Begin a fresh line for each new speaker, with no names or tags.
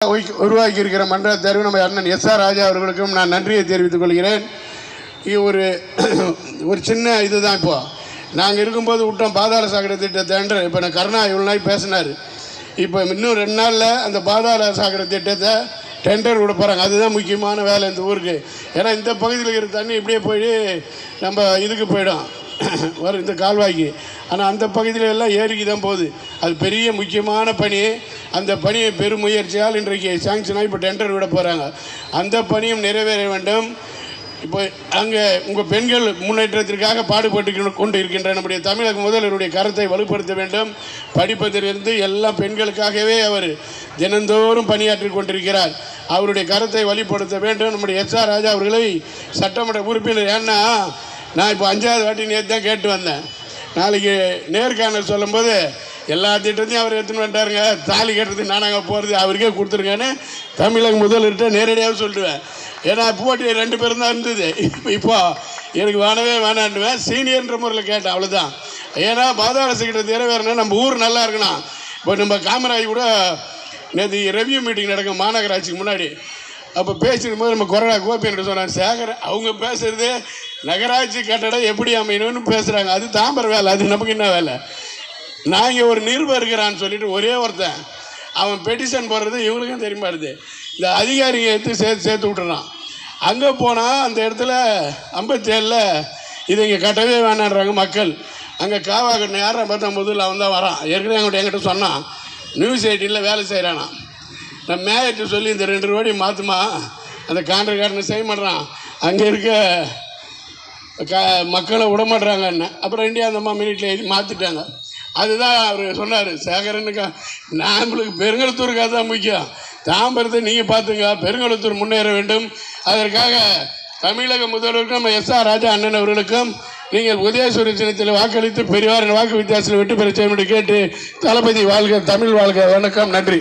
உருவாக்கி இருக்கிற மன்ற தேர்வு நம்ம அண்ணன் எஸ்.ஆர். ராஜா அவர்களுக்கும் நான் நன்றியை தெரிவித்துக் கொள்கிறேன். இது ஒரு சின்ன இதுதான். இப்போ நாங்கள் இருக்கும்போது விட்டோம் பாதாள சாக்கடை திட்டத்தை. இப்போ நான் கருணா இவ்வளோ நாள் பேசினார். இப்போ இன்னும் 2 நாளில் அந்த பாதாள சாக்கடை திட்டத்தை டெண்டர் விட போகிறாங்க. அதுதான் முக்கியமான வேலை இந்த ஊருக்கு. ஏன்னா இந்த பகுதியில் இருக்கிற தண்ணி இப்படியே போய் நம்ம இதுக்கு போயிடும் வரும் இந்த கால்வாய்க்கு. ஆனால் அந்த பகுதியில் எல்லாம் ஏரிக்கு தான் போகுது. அது பெரிய முக்கியமான பணி. அந்த பணியை பெரும் முயற்சியால் இன்றைக்கு சாங்ஷனாக இப்போ டெண்டர் விட போகிறாங்க. அந்த பணியும் நிறைவேற வேண்டும். இப்போ அங்கே உங்கள் பெண்கள் முன்னேற்றத்திற்காக பாடுபட்டு கொண்டு இருக்கின்ற நம்முடைய தமிழக முதல்வருடைய கருத்தை வலுப்படுத்த வேண்டும். படிப்பதிலிருந்து எல்லாம் பெண்களுக்காகவே அவர் தினந்தோறும் பணியாற்றி கொண்டிருக்கிறார். அவருடைய கருத்தை வலுப்படுத்த வேண்டும். நம்முடைய எஸ்.ஆர். ராஜா அவர்களை சட்டமன்ற உறுப்பினர். ஏன்னா நான் இப்போ 5வது வாட்டி நேற்று தான் கேட்டு வந்தேன். நாளைக்கு நேர்காணல் சொல்லும்போது எல்லா திட்டத்தையும் அவர் எடுத்துன்னு வந்துட்டாருங்க. தாலி கட்டுறது நானாங்க போகிறது அவருக்கே கொடுத்துருங்கன்னு தமிழக முதல்வர்கிட்ட நேரடியாக சொல்லிடுவேன். ஏன்னா போட்டி 2 பேரும் தான் இருந்தது. இப்போ எனக்கு வேணவே வேணான்டுவேன். சீனியர்ன்ற முறையில் கேட்டேன், அவ்வளோதான். ஏன்னா பாதாள சாக்கடை நிறைவேறணும், நம்ம ஊர் நல்லா இருக்கணும். இப்போ நம்ம காமராஜ் கூட நேற்று ரெவ்யூ மீட்டிங் நடக்கும் மாநகராட்சிக்கு முன்னாடி. அப்போ பேசிக்கும் போது நம்ம கொரோனா கோபின்னு சொன்னாங்க. சேகர் அவங்க பேசுகிறது நகராட்சி கட்டடம் எப்படி அமையணும்னு பேசுகிறாங்க. அது தாம்பர வேலை, அது நமக்கு என்ன வேலை? நான் இங்கே ஒரு நிருபர் இருக்கிறான்னு சொல்லிட்டு ஒரே ஒருத்தன் அவன் பெட்டிஷன் போடுறது இவங்களுக்கும் தெரியுமாடுது. இந்த அதிகாரிங்க எடுத்து சேர்த்து விட்டுறான். அங்கே போனால் அந்த இடத்துல 57 இதை இங்கே கட்டவே வேணான்றாங்க மக்கள். அங்கே காவா கட்டணம் யாரை பார்த்தா முதல்ல அவன் தான் வரான். ஏற்கனவே அவங்கள்ட்ட என்கிட்ட சொன்னான், நியூஸ் 18 வேலை செய்கிறானா. நான் மேயர்கிட்ட சொல்லி இந்த 2 ரோடி மாற்றுமா அந்த கான்ட்ராக்டர்னு செய்ய மாட்டான். அங்கே இருக்க மக்களை விடமாட்றாங்கன்னு. அப்புறம் இந்தியா அந்த மினிட்ல எழுதி மாற்றிட்டாங்க. அதுதான் அவர் சொன்னார் சேகரனுக்கு. நம்மளுக்கு பெருங்கலத்தூருக்காக தான் முக்கியம். தாம்பரத்தை நீங்கள் பார்த்துங்க. பெருங்கலத்தூர் முன்னேற வேண்டும். அதற்காக தமிழக முதல்வருக்கும் நம்ம எஸ்.ஆர். ராஜா அண்ணன் அவர்களுக்கும் நீங்கள் உதயசூரிய சின்னத்தில் வாக்களித்து பெரியாரின் வாக்கு வித்தியாசத்தில் வெற்றி பெற செய்ய கேட்டு தளபதி வாழ்க, தமிழ் வாழ்க. வணக்கம், நன்றி.